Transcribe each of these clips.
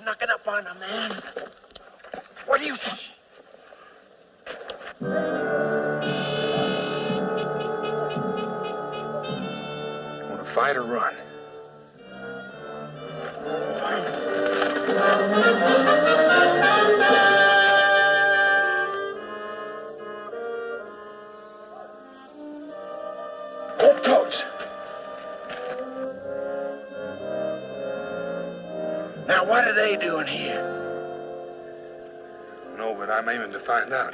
snucking up on a man. What do you see? You want to fight or run? Both coats. Now, what are they doing here? No, but I'm aiming to find out.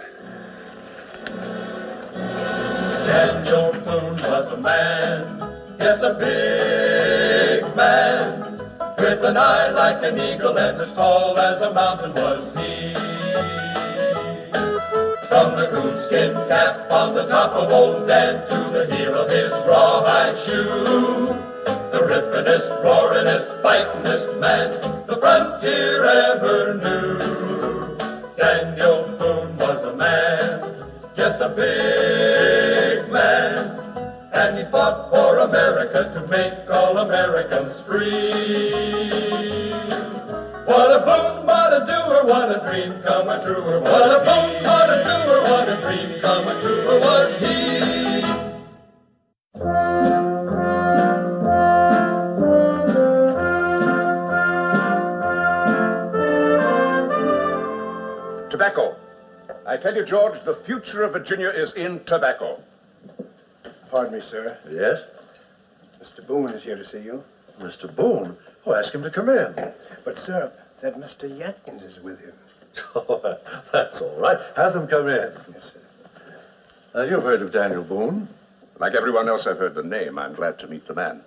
Daniel Boone was a man, yes, a big man, with an eye like an eagle and as tall as a mountain was he. From the coonskin cap on the top of old Dan to the heel of his rawhide shoe, the rippin'est, roaring'est, fightin'est man the frontier ever knew. Daniel Boone was a man, yes, a big man, and he fought for America to make all Americans free. What a boon, what a doer, what a dream come a truer. What a boon, what a doer, what a dream come a truer was he. Tobacco. I tell you, George, the future of Virginia is in tobacco. Pardon me, sir. Yes? Mr. Boone is here to see you. Mr. Boone? Oh, ask him to come in. But, sir, that Mr. Yatkins is with him. Oh, that's all right. Have them come in. Yes, sir. Now, you've heard of Daniel Boone. Like everyone else, I've heard the name. I'm glad to meet the man.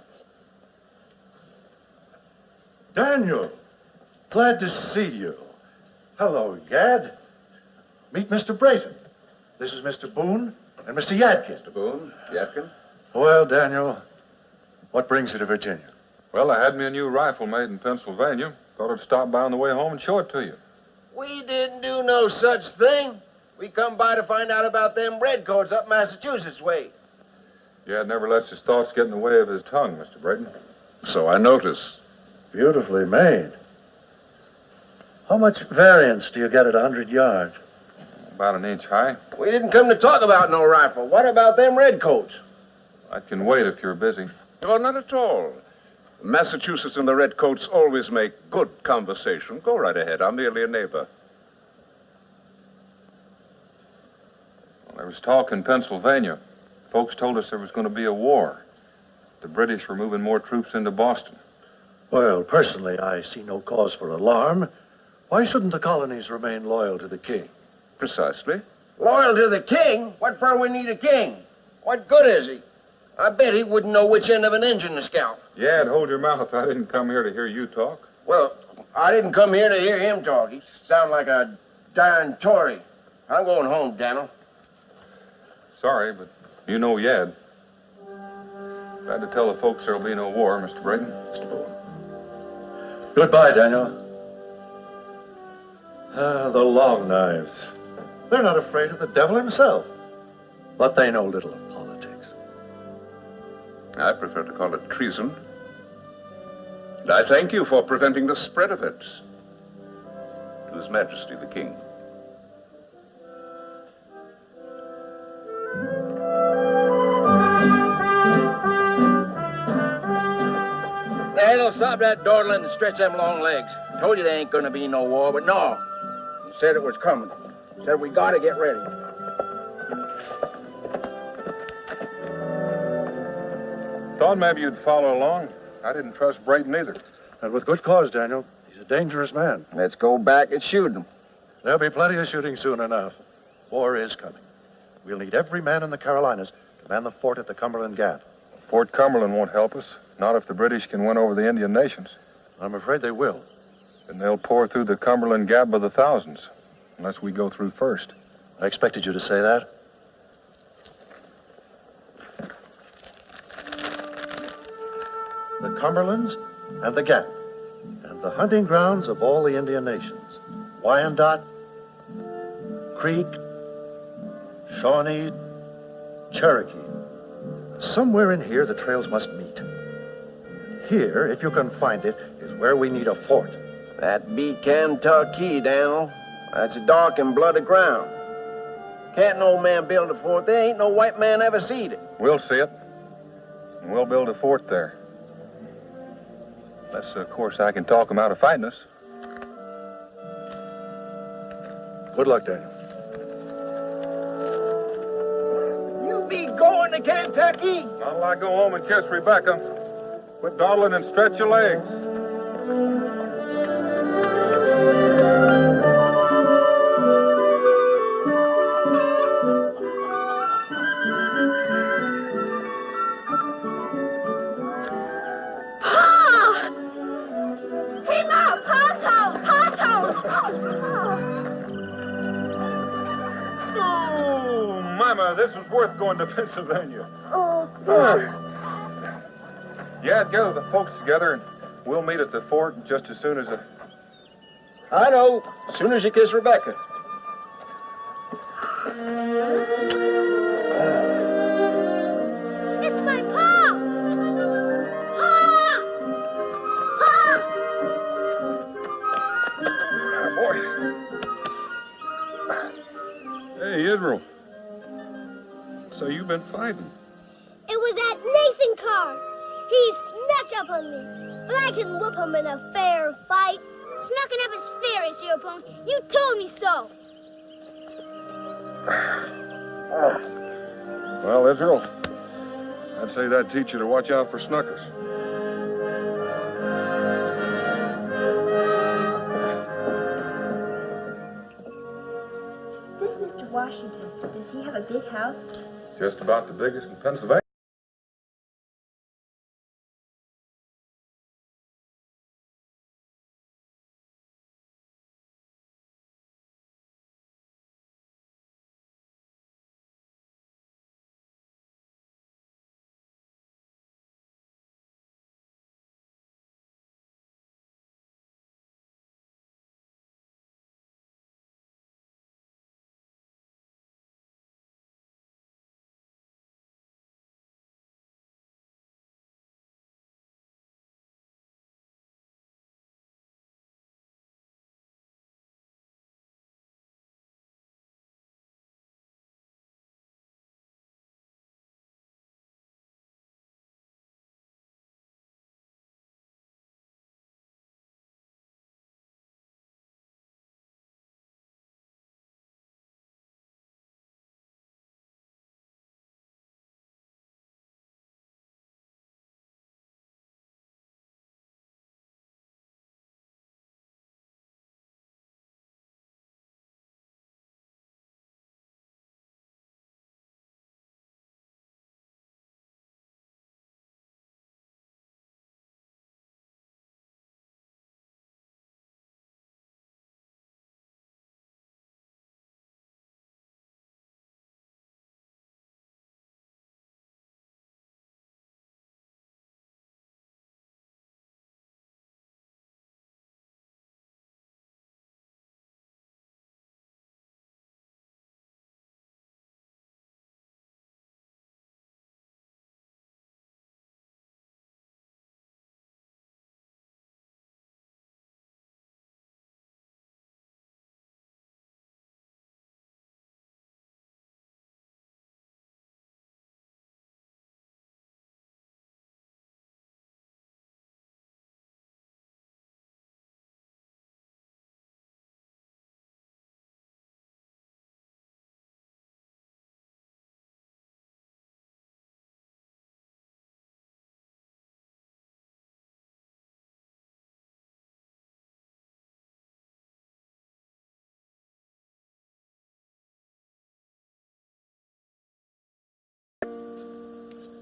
Daniel, glad to see you. Hello, Gad. Meet Mr. Brayton. This is Mr. Boone and Mr. Yadkin. Mr. Boone, Yatkin. Well, Daniel, what brings you to Virginia? Well, I had me a new rifle made in Pennsylvania. Thought I'd stop by on the way home and show it to you. We didn't do no such thing. We come by to find out about them redcoats up Massachusetts way. Dad never lets his thoughts get in the way of his tongue, Mr. Brayton. So I notice. Beautifully made. How much variance do you get at 100 yards? About an inch high. We didn't come to talk about no rifle. What about them redcoats? I can wait if you're busy. Oh, not at all. Massachusetts and the Redcoats always make good conversation. Go right ahead. I'm merely a neighbor. Well, there was talk in Pennsylvania. Folks told us there was going to be a war. The British were moving more troops into Boston. Well, personally, I see no cause for alarm. Why shouldn't the colonies remain loyal to the king? Precisely. Loyal to the king? What for we need a king? What good is he? I bet he wouldn't know which end of an engine to scalp. Dad, hold your mouth. I didn't come here to hear you talk. Well, I didn't come here to hear him talk. He sounds like a darn Tory. I'm going home, Daniel. Sorry, but you know Yad. Glad to tell the folks there'll be no war, Mr. Brayton. Mr. Boone. Goodbye, Daniel. The Long Knives. They're not afraid of the devil himself. But they know little of politics. I prefer to call it treason. And I thank you for preventing the spread of it. To His Majesty the King. Daniel, stop that dawdling and stretch them long legs. Told you there ain't gonna be no war, but no. He said it was coming. Said we gotta get ready. Thought maybe you'd follow along. I didn't trust Brayton either. And with good cause, Daniel. He's a dangerous man. Let's go back and shoot him. There'll be plenty of shooting soon enough. War is coming. We'll need every man in the Carolinas to man the fort at the Cumberland Gap. Fort Cumberland won't help us. Not if the British can win over the Indian nations. I'm afraid they will. Then they'll pour through the Cumberland Gap by the thousands. Unless we go through first. I expected you to say that. The Cumberlands and the Gap, and the hunting grounds of all the Indian nations. Wyandotte, Creek, Shawnee, Cherokee. Somewhere in here, the trails must meet. Here, if you can find it, is where we need a fort. That be Kentucky, Daniel. That's a dark and bloody ground. Can't no man build a fort there. Ain't no white man ever seed it. We'll see it. And we'll build a fort there. Unless, of course, I can talk them out of fighting us. Good luck, Daniel. You be going to Kentucky? Not till I go home and kiss Rebecca. Quit dawdling and stretch your legs. This was worth going to Pennsylvania. Oh, God. Yeah, gather the folks together, and we'll meet at the fort just as soon as I know. As soon as you kiss Rebecca. It's my Pa! Pa! boy. Hey, Israel. So you've been fighting? It was that Nathan Carr. He snuck up on me. But I can whoop him in a fair fight. Snucking up is fair, is your opponent. You told me so. Well, Israel, I'd say that'd teach you to watch out for snuckers. This Mr. Washington, does he have a big house? Just about the biggest in Pennsylvania.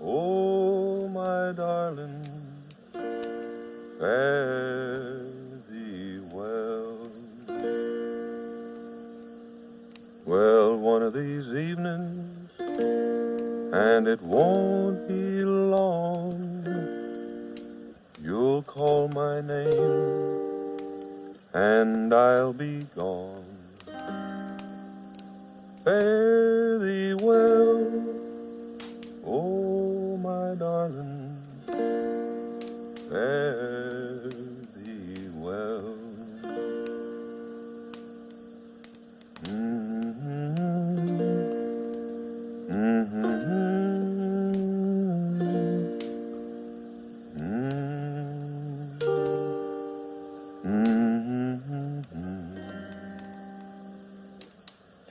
Oh, my darling, fare thee well. Well, one of these evenings, and it won't be long, you'll call my name, and I'll be gone. Fare thee well. Oh, my darling, fare thee well.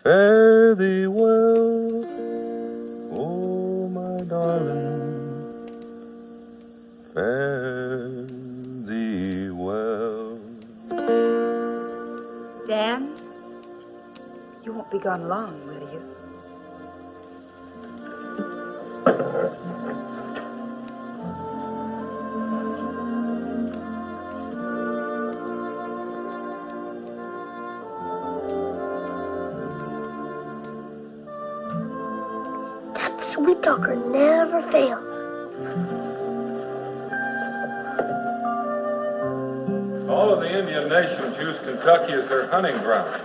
Fare thee well, oh my darling, fare thee well. Dan, you won't be gone long, will you? That sweet talker never fails. All of the Indian nations use Kentucky as their hunting ground.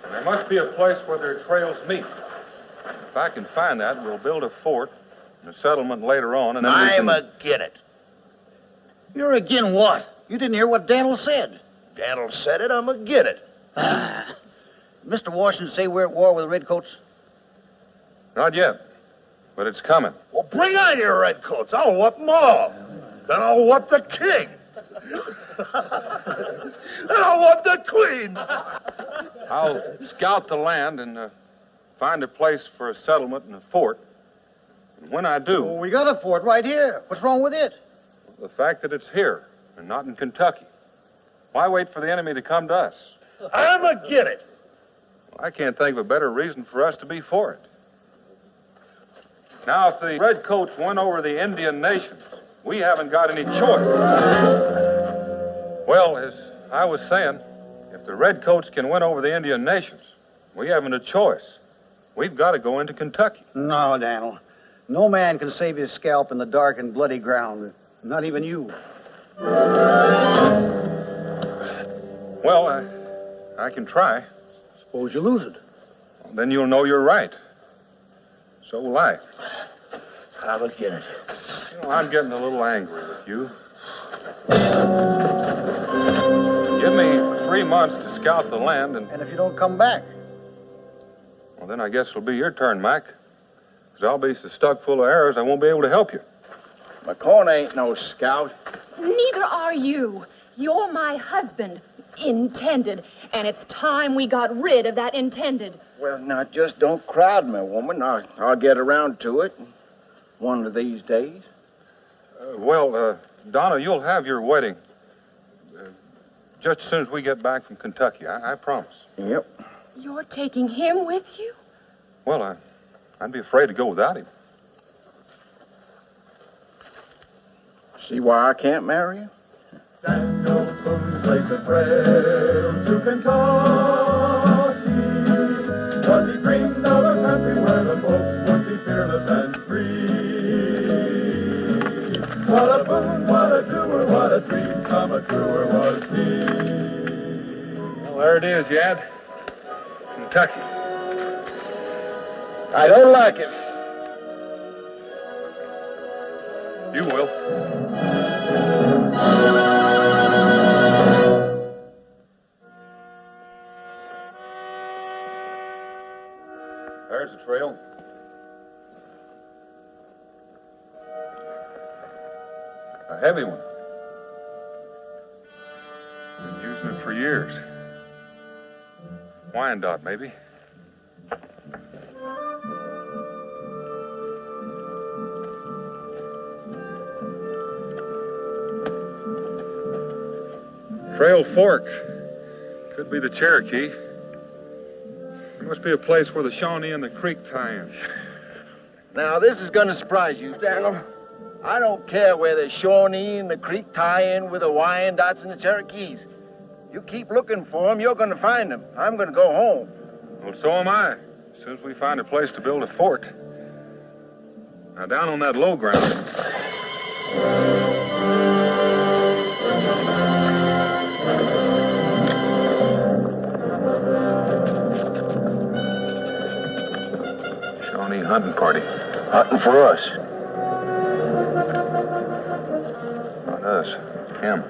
And there must be a place where their trails meet. If I can find that, we'll build a fort and a settlement later on, and then I'm agin it. You're again what? You didn't hear what Daniel said. Daniel said it, I'm agin it. Mr. Washington say we're at war with the Redcoats? Not yet, but it's coming. Well, bring on your redcoats. I'll whoop them all. Then I'll whoop the king. Then I'll whoop the queen. I'll scout the land and find a place for a settlement and a fort. And when I do... Well, we got a fort right here. What's wrong with it? The fact that it's here and not in Kentucky. Why wait for the enemy to come to us? I'm agin it. I can't think of a better reason for us to be for it. Now, if the Redcoats win over the Indian nations, we haven't got any choice. Well, as I was saying, if the Redcoats can win over the Indian nations, we haven't a choice. We've got to go into Kentucky. No, Daniel. No man can save his scalp in the dark and bloody ground. Not even you. Well, I can try. Suppose you lose it. Then you'll know you're right. So will I. I'll agin it. You know, I'm getting a little angry with you. Give me 3 months to scout the land and... And if you don't come back? Well, then I guess it'll be your turn, Mac. Because I'll be so stuck full of arrows I won't be able to help you. McCona ain't no scout. Neither are you. You're my husband. Intended. And it's time we got rid of that intended. Well, now, just don't crowd me, woman. I'll get around to it one of these days. Donna, you'll have your wedding just as soon as we get back from Kentucky. I promise. Yep. You're taking him with you? Well, I'd be afraid to go without him. See why I can't marry you? Daniel Boone blazed the trail to Kentucky. Was he dreamed of a country where the folks would be fearless and free? What a boon, what a doer, what a dream come a truer was he. Well, there it is, Yad. Kentucky. I don't like it. You will. There's the trail. A heavy one. Been using it for years. Wyandotte, maybe. Trail forks. Could be the Cherokee. There must be a place where the Shawnee and the creek tie in. Now, this is going to surprise you, Daniel. I don't care where the Shawnee and the creek tie in with the Wyandottes and the Cherokees. You keep looking for them, you're going to find them. I'm going to go home. Well, so am I. As soon as we find a place to build a fort. Now, down on that low ground. Shawnee hunting party. Hunting for us. Not us. Him.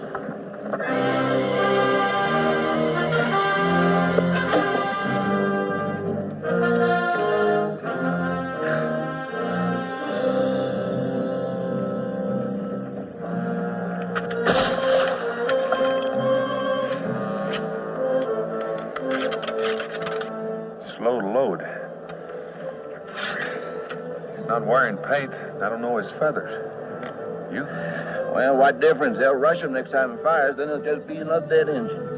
Slow to not wearing paint. I don't know his feathers. You? Well, what difference? They'll rush him next time it fires, then it'll just be another dead engine.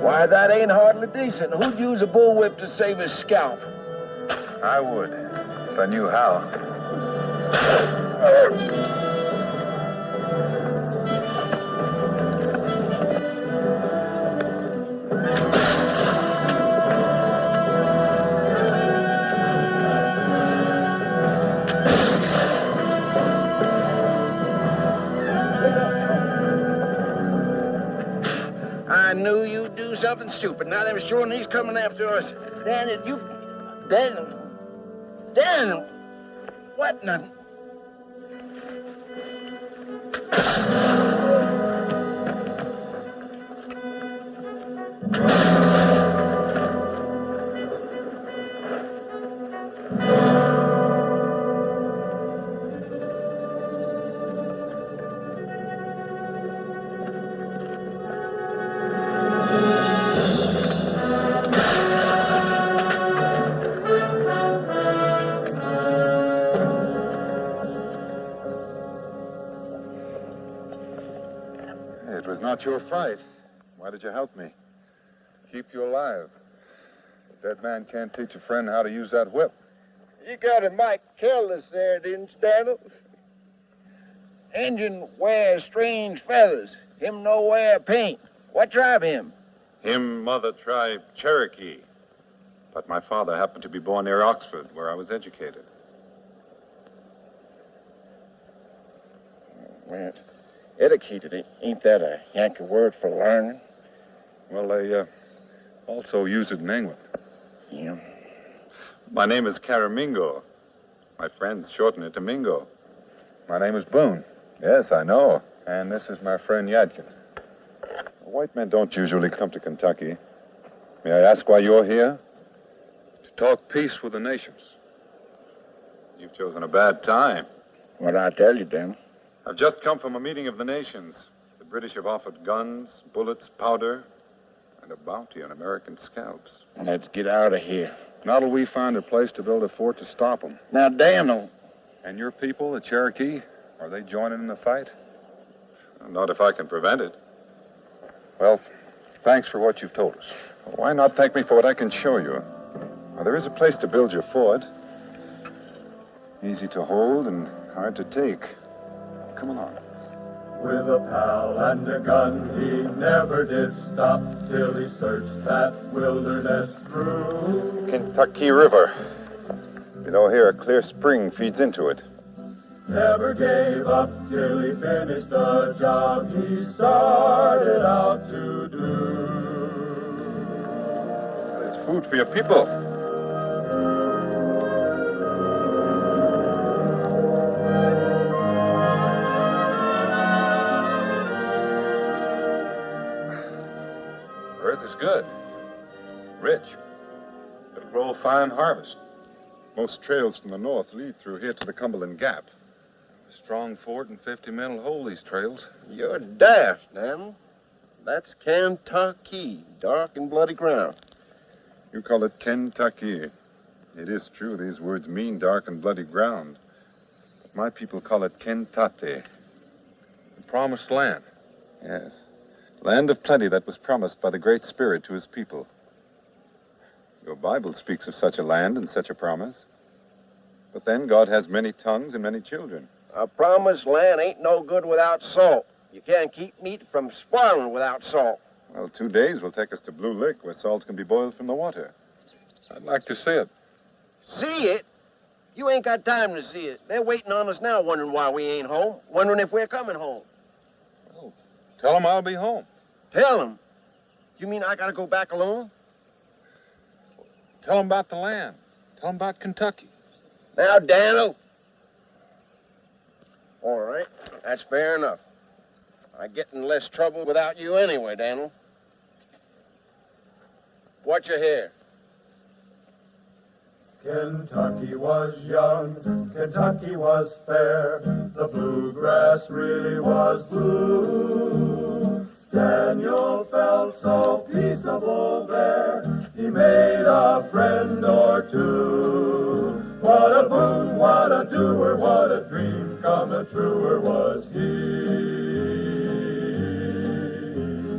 Why, that ain't hardly decent. Who'd use a bullwhip to save his scalp? I would, if I knew how. I knew you'd do something stupid. Now them Shawnees coming after us. Daniel, Daniel, what in the... It was not your fight. Why did you help me? Keep you alive. A dead man can't teach a friend how to use that whip. You got it mighty careless there, didn't you, Daniel? Injun wears strange feathers. Him no wear paint. What tribe him? Him, mother tribe, Cherokee. But my father happened to be born near Oxford, where I was educated. Well, educated, ain't that a Yankee word for learning? Well, they also use it in England. Yeah. My name is Caramingo. My friends shorten it to Mingo. My name is Boone. Yes, I know. And this is my friend Yadkin. White men don't usually come to Kentucky. May I ask why you're here? To talk peace with the nations. You've chosen a bad time. What'd I tell you, Dan? I've just come from a meeting of the nations. The British have offered guns, bullets, powder, and a bounty on American scalps. Let's get out of here. Now till we find a place to build a fort to stop them. Now, Daniel. And your people, the Cherokee, are they joining in the fight? Not if I can prevent it. Well, thanks for what you've told us. Why not thank me for what I can show you? Now, there is a place to build your fort. Easy to hold and hard to take. Come along. With a pal and a gun, he never did stop till he searched that wilderness through. Kentucky River. Below here, a clear spring feeds into it. Never gave up till he finished the job he started out to do. It's food for your people. Earth is good. Rich. It'll grow a fine harvest. Most trails from the north lead through here to the Cumberland Gap. A strong fort and 50 men will hold these trails. You're daft, Daniel. That's Kentucky, dark and bloody ground. You call it Kentucky. It is true, these words mean dark and bloody ground. But my people call it Kentate. The promised land. Yes. Land of plenty that was promised by the Great Spirit to his people. Your Bible speaks of such a land and such a promise. But then God has many tongues and many children. A promised land ain't no good without salt. You can't keep meat from spoiling without salt. Well, 2 days will take us to Blue Lick, where salt can be boiled from the water. I'd like to see it. See it? You ain't got time to see it. They're waiting on us now, wondering why we ain't home, wondering if we're coming home. Well, tell them I'll be home. Tell them? You mean I gotta go back alone? Tell them about the land. Tell them about Kentucky. Now, Daniel. All right, that's fair enough. I get in less trouble without you anyway, Daniel. Watch your hair. Kentucky was young, Kentucky was fair, the bluegrass really was blue. Daniel felt so peaceable there, he made a friend or two. What a boon, what a doer, what a dream come truer was he.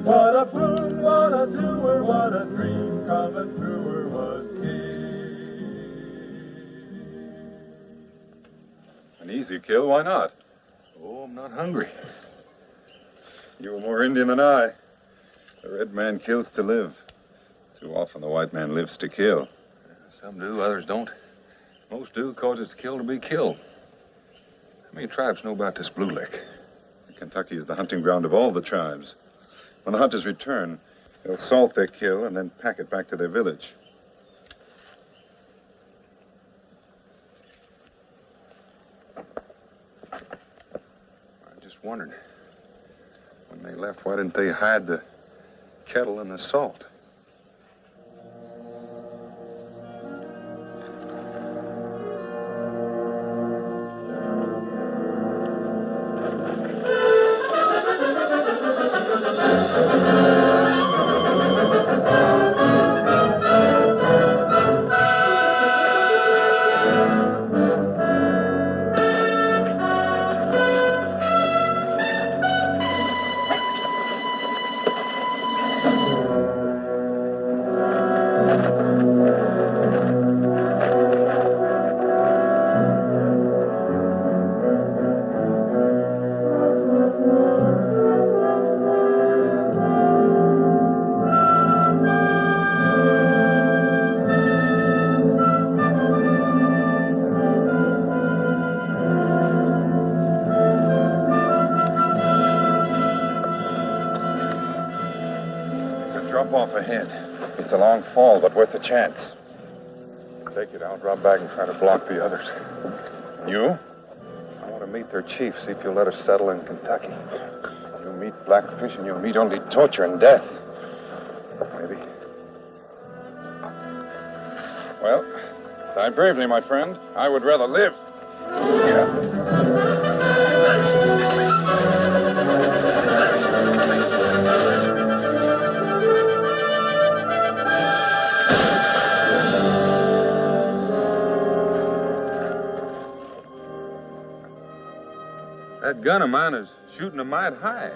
What a boon, what a doer, what a dream come truer was he. An easy kill, why not? Oh, I'm not hungry. You were more Indian than I. The red man kills to live. Too often the white man lives to kill. Some do, others don't. Most do because it's killed to be killed. How many tribes know about this Blue Lick? Kentucky is the hunting ground of all the tribes. When the hunters return, they'll salt their kill and then pack it back to their village. I just wondered, when they left, why didn't they hide the kettle and the salt? Off ahead. It's a long fall, but worth a chance. Take it. I'll drop back and try to block the others. You? I want to meet their chief, see if you'll let us settle in Kentucky. You meet Blackfish and you'll meet only torture and death. Maybe. Well, die bravely, my friend. I would rather live. Yeah. That gun of mine is shooting a mite high.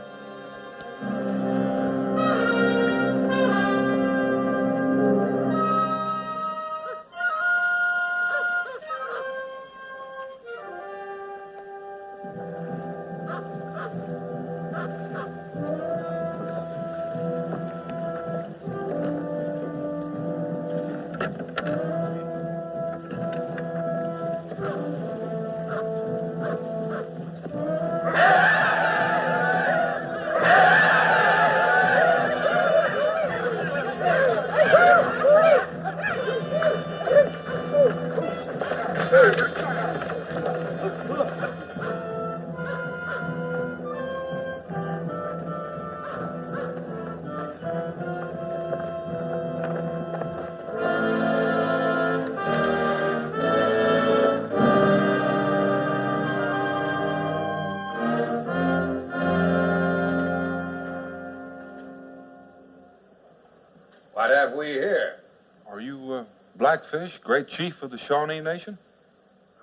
What have we here? Are you Blackfish, great chief of the Shawnee Nation?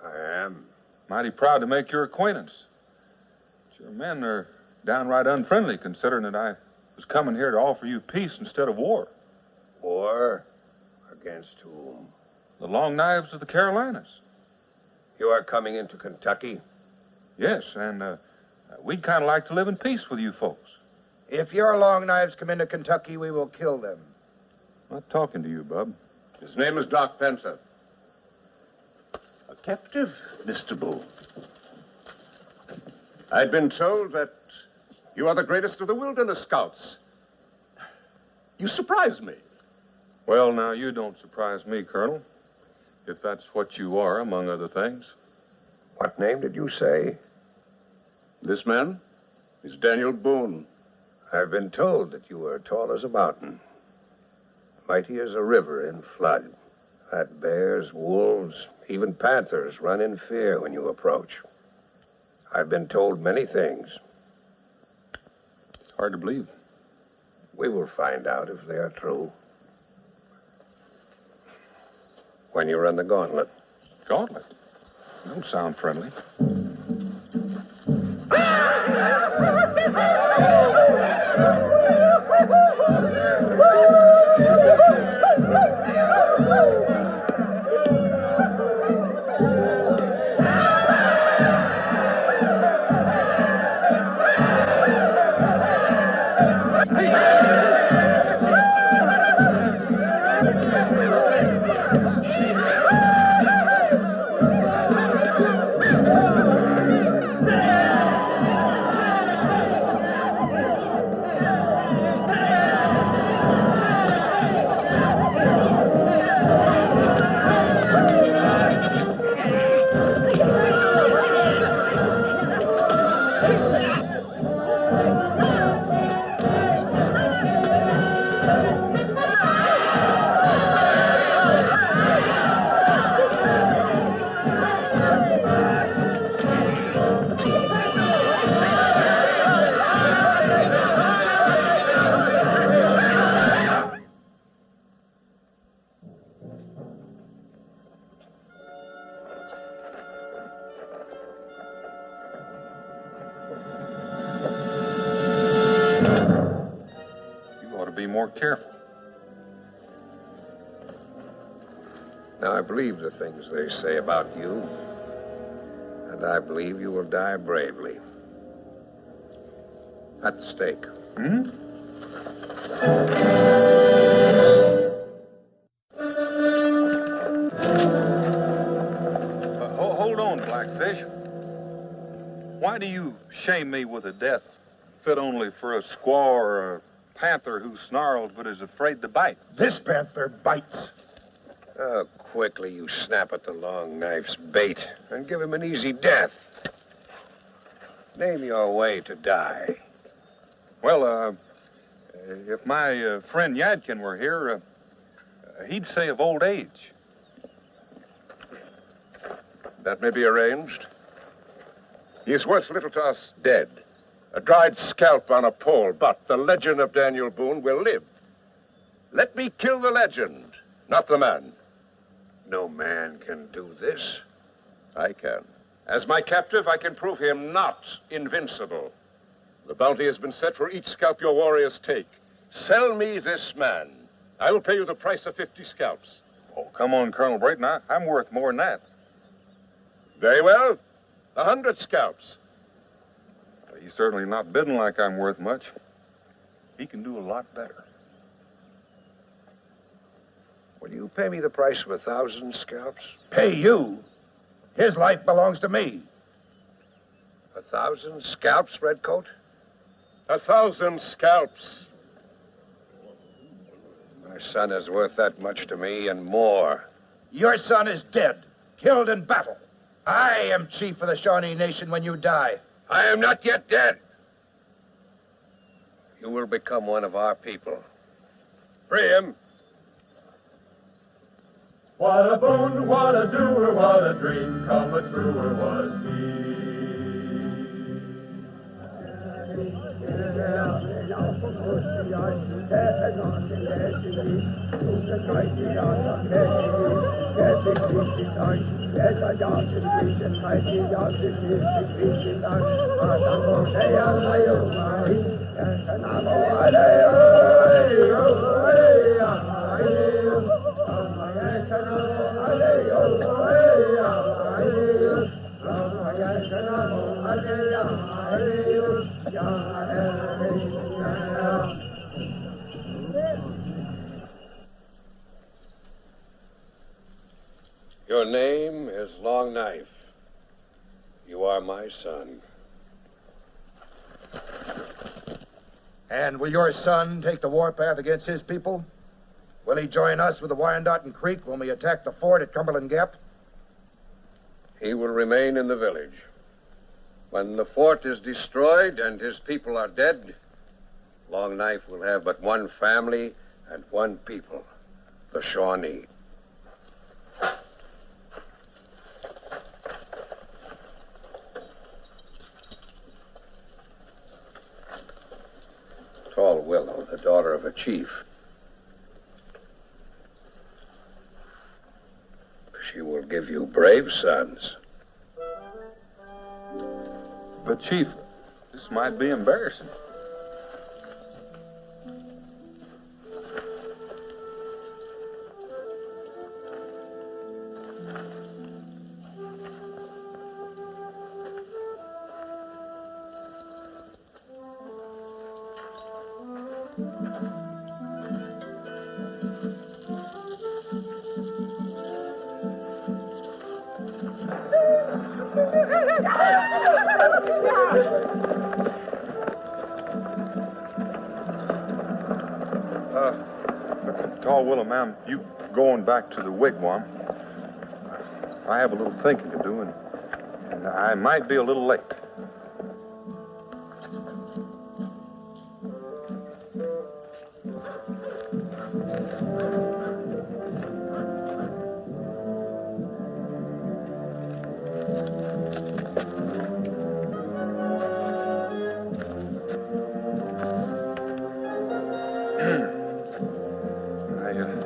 I am. Mighty proud to make your acquaintance. But your men are downright unfriendly, considering that I was coming here to offer you peace instead of war. War? Against whom? The Long Knives of the Carolinas. You are coming into Kentucky? Yes, and we'd kind of like to live in peace with you folks. If your Long Knives come into Kentucky, we will kill them. I'm not talking to you, Bub. His name is Doc Spencer. A captive, Mr. Boone. I'd been told that you are the greatest of the wilderness scouts. You surprise me. Well, now, you don't surprise me, Colonel. If that's what you are, among other things. What name did you say? This man is Daniel Boone. I've been told that you are tall as a mountain, mighty as a river in flood, that bears, wolves, even panthers run in fear when you approach. I've been told many things. It's hard to believe. We will find out if they are true. When you run the gauntlet. Gauntlet? Don't sound friendly. Be more careful. Now, I believe the things they say about you, and I believe you will die bravely. At the stake. Hmm? Hold on, Blackfish. Why do you shame me with a death fit only for a squaw or a panther who snarls but is afraid to bite? This panther bites. How quickly you snap at the long knife's bait and give him an easy death. Name your way to die. Well, if my friend Yadkin were here, he'd say of old age. That may be arranged. He is worth little to us dead. A dried scalp on a pole, but the legend of Daniel Boone will live. Let me kill the legend, not the man. No man can do this. I can. As my captive, I can prove him not invincible. The bounty has been set for each scalp your warriors take. Sell me this man. I will pay you the price of 50 scalps. Oh, come on, Colonel Brayton. I'm worth more than that. Very well. 100 scalps. He's certainly not bidding like I'm worth much. He can do a lot better. Will you pay me the price of 1,000 scalps? Pay you? His life belongs to me. 1,000 scalps, Redcoat? 1,000 scalps. My son is worth that much to me and more. Your son is dead, killed in battle. I am chief of the Shawnee Nation when you die. I am not yet dead. You will become one of our people. Free him. What a boon, what a doer, what a dream come truer was he. Your name is Long Knife. You are my son. And will your son take the warpath against his people? Will he join us with the Wyandotte Creek when we attack the fort at Cumberland Gap? He will remain in the village. When the fort is destroyed and his people are dead, Long Knife will have but one family and one people, the Shawnee. chief. She will give you brave sons. But, Chief, this might be embarrassing. Tall Willow, ma'am, you going back to the wigwam. I have a little thinking to do, and I might be a little late.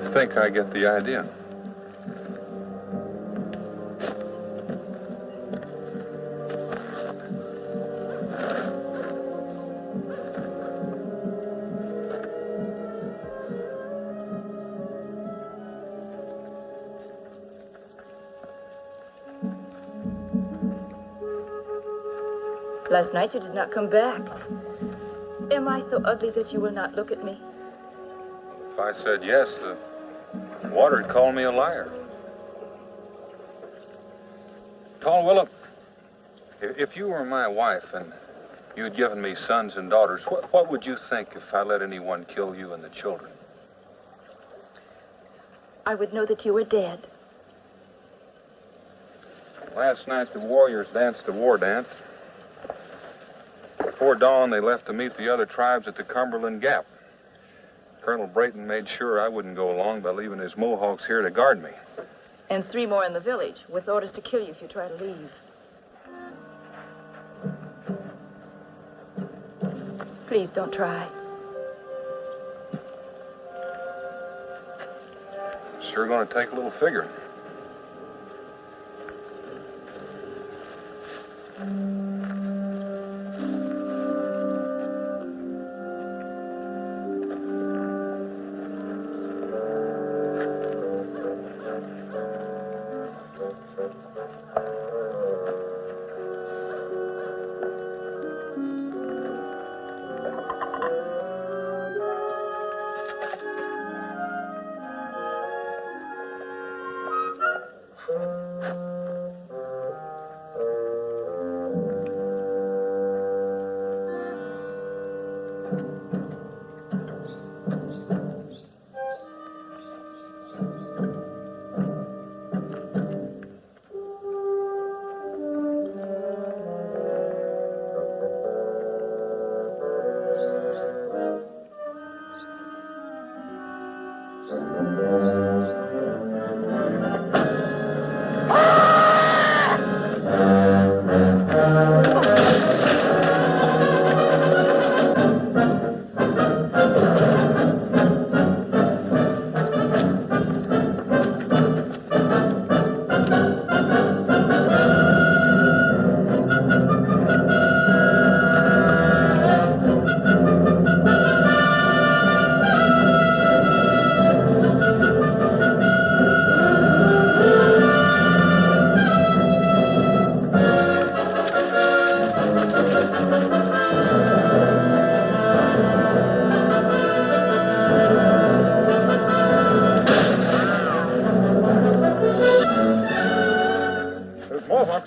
I think I get the idea. Last night you did not come back. Am I so ugly that you will not look at me? If I said yes, the water would call me a liar. Tall Willow, if you were my wife and you had given me sons and daughters, what would you think if I let anyone kill you and the children? I would know that you were dead. Last night the warriors danced the war dance. Before dawn, they left to meet the other tribes at the Cumberland Gap. Colonel Brayton made sure I wouldn't go along by leaving his Mohawks here to guard me. And 3 more in the village, with orders to kill you if you try to leave. Please don't try. Sure gonna take a little figuring.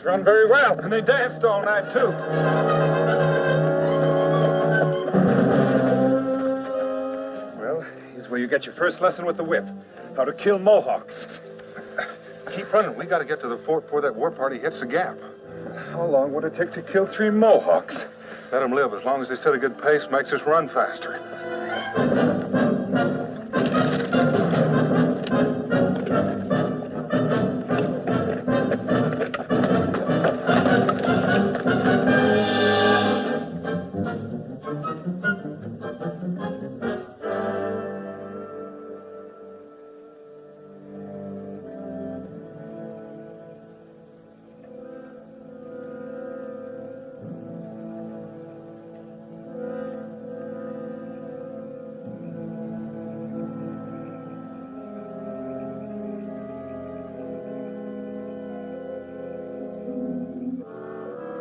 Run very well, and they danced all night, too. Well, here's where you get your first lesson with the whip. How to kill Mohawks. Keep running. We got to get to the fort before that war party hits the gap. How long would it take to kill 3 Mohawks? Let them live. As long as they set a good pace, makes us run faster.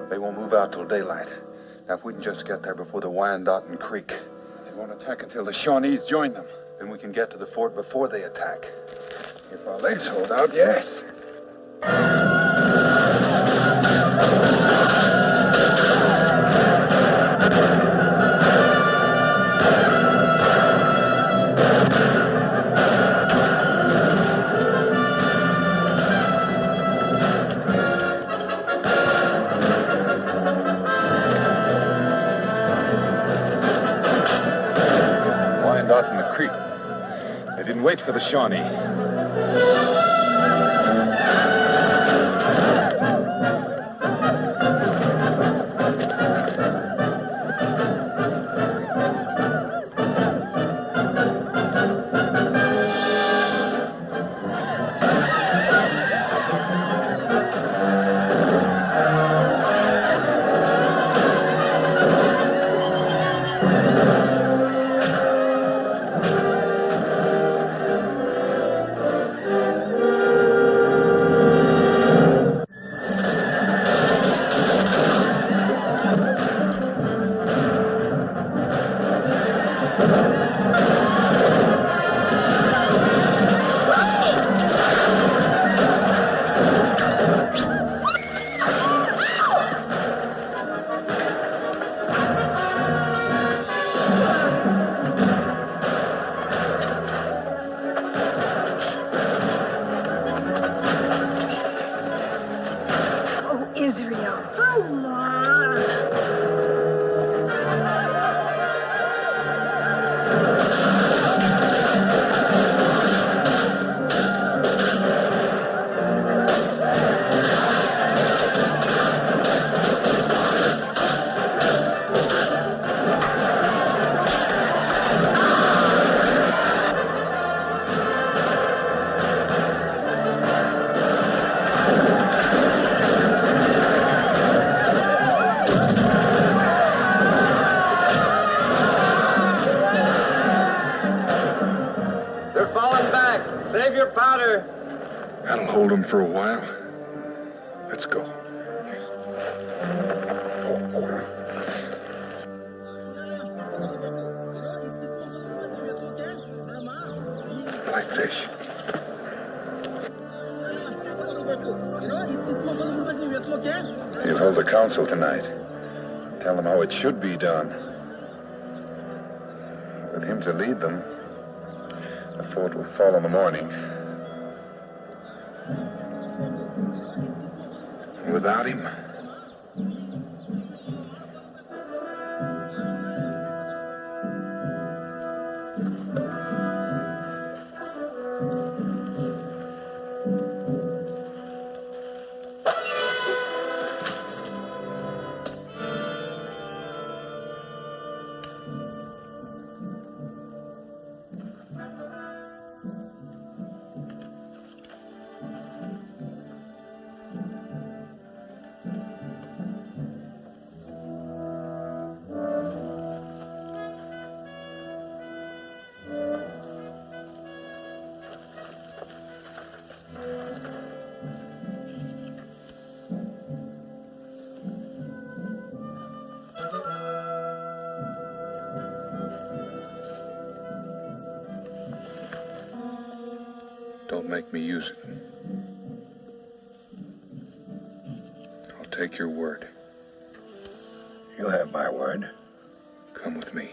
They won't move out till daylight. Now, if we can just get there before the Wyandotte Creek. They won't attack until the Shawnees join them. Then we can get to the fort before they attack. If our legs hold out, yes. Wyandotte in the creek. They didn't wait for the Shawnee. Save your powder. That'll hold them for a while. Let's go. Blackfish. He'll hold a council tonight. Tell them how it should be done. With him to lead them, the fort will fall in the morning. Without him, don't make me use it. I'll take your word. You have my word. Come with me.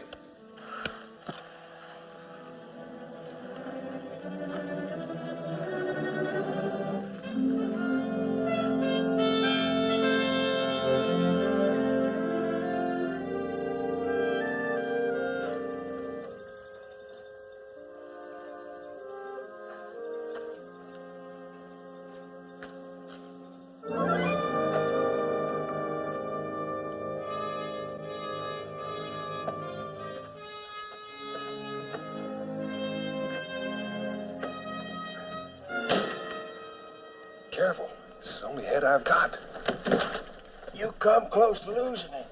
Careful. This is the only head I've got. You come close to losing it.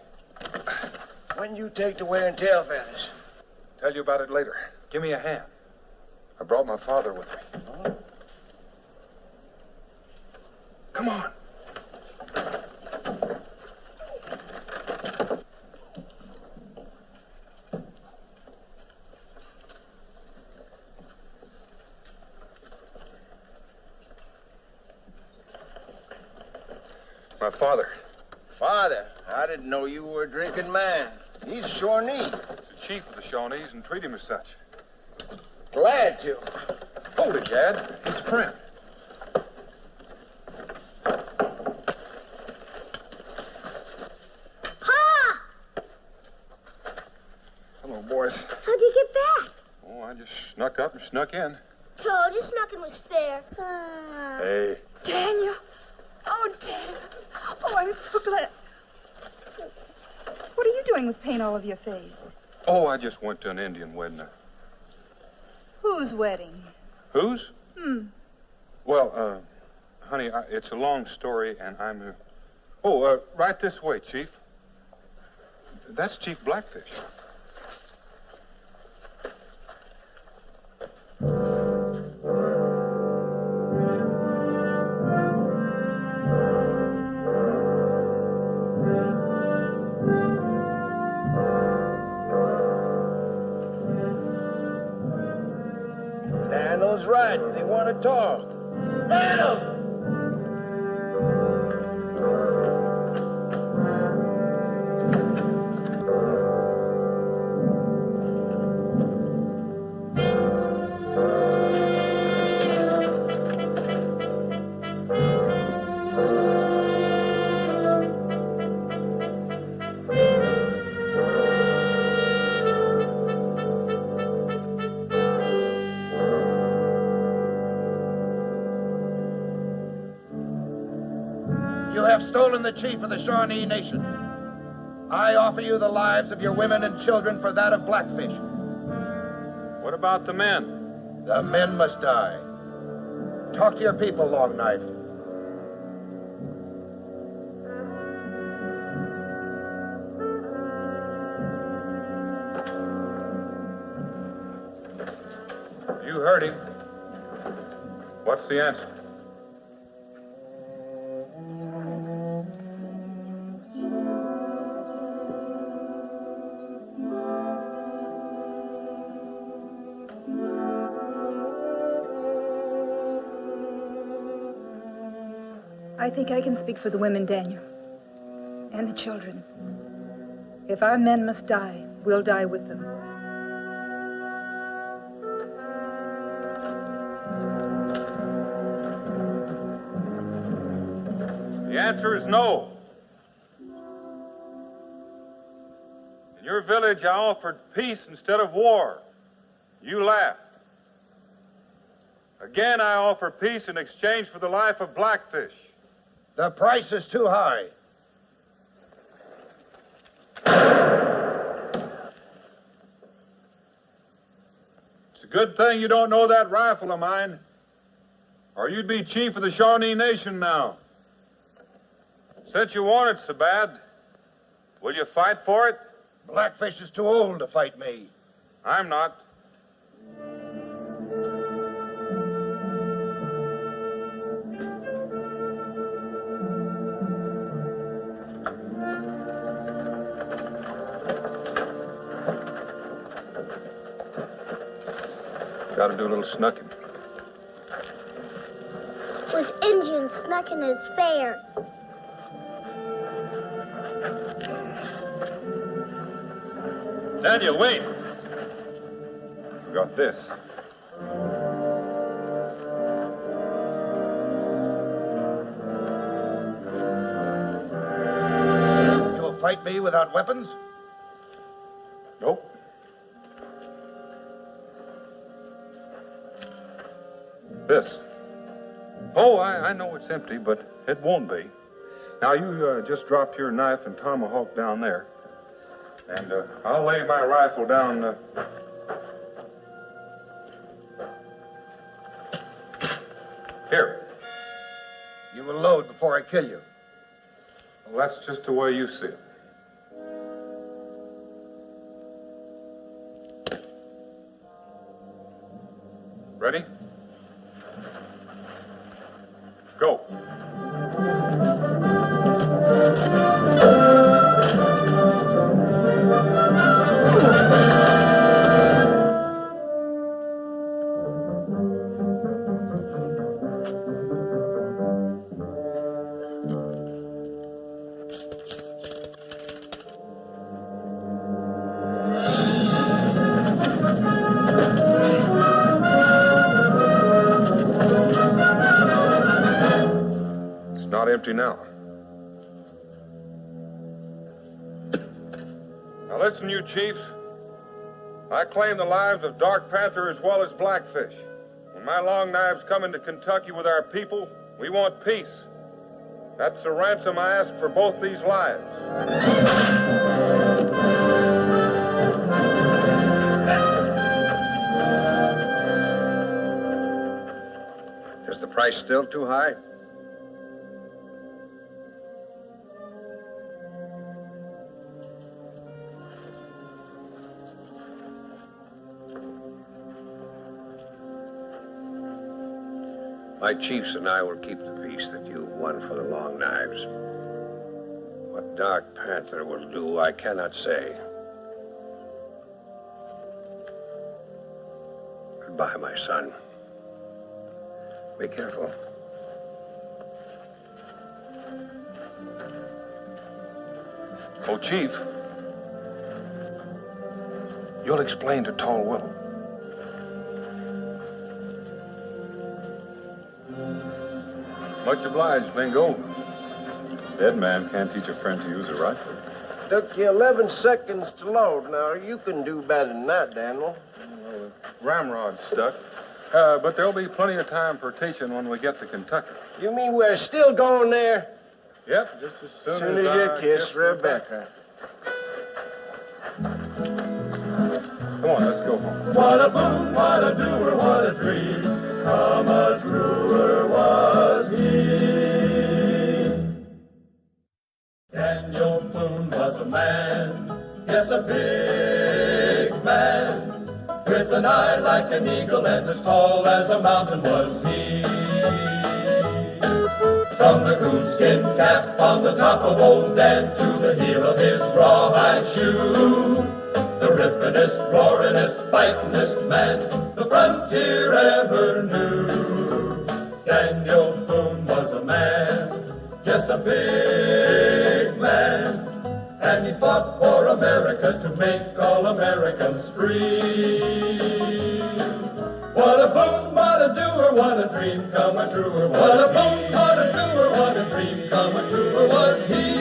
When you take the wear and tail feathers. Tell you about it later. Give me a hand. I brought my father with me. Come on. my father. Father, I didn't know you were a drinking man. He's a Shawnee. He's the chief of the Shawnees and treat him as such. Glad to. Hold it, Gad. He's a friend. Pa! Hello, boys. How'd you get back? Oh, I just snuck up and snuck in. Told you snucking was fair. Hey. Daniel. Oh, Daniel. Oh, I'm so glad. What are you doing with paint all over your face? Oh, I just went to an Indian wedding. Whose wedding? Whose? Well, Honey, it's a long story, and I'm... right this way, Chief. That's Chief Blackfish. Daniel's right. They want to talk. Daniel! You have stolen the chief of the Shawnee Nation. I offer you the lives of your women and children for that of Blackfish. What about the men? The men must die. Talk to your people, Long Knife. You heard him. What's the answer? I think I can speak for the women, Daniel. And the children. If our men must die, we'll die with them. The answer is no. In your village, I offered peace instead of war. You laughed. Again, I offer peace in exchange for the life of Blackfish. The price is too high. It's a good thing you don't know that rifle of mine, or you'd be chief of the Shawnee Nation now. Since you want it so bad, will you fight for it? Blackfish is too old to fight me. I'm not. Got to do a little snucking. With Indians, snucking is fair. Daniel, wait. Got this. You will fight me without weapons? Nope. This. Oh, I know it's empty, but it won't be. Now, you just drop your knife and tomahawk down there. And I'll lay my rifle down. Here. You will load before I kill you. Well, that's just the way you see it. Ready? Go. about empty now. Now listen, you chiefs. I claim the lives of Dark Panther as well as Blackfish. When my Long Knives come into Kentucky with our people, we want peace. That's the ransom I ask for both these lives. Is the price still too high? My chiefs and I will keep the peace that you won for the Long Knives. What Dark Panther will do, I cannot say. Goodbye, my son. Be careful. Oh, Chief, you'll explain to Tall Willow. Much obliged, Bingo. Dead man can't teach a friend to use a rifle. Took you 11 seconds to load. Now, you can do better than that, Daniel. Well, the ramrod's stuck. But there'll be plenty of time for teaching when we get to Kentucky. You mean we're still going there? Yep, just as soon As soon as you I kiss Rebecca. Come on, let's go home. What a boon, what a doer, what a dream. Come a truer was he. Daniel Boone was a man, yes, a big man. With an eye like an eagle and as tall as a mountain was he. From the coonskin cap on the top of old Dan to the heel of his rawhide shoe, the rippenest, roaringest, fightingest man the frontier ever knew. Daniel Boone was a man, yes, a big man, and he fought for America to make all Americans free. What a boon, what a doer, what a dream come a truer. What a boon, what a doer, what a dream come a truer was he.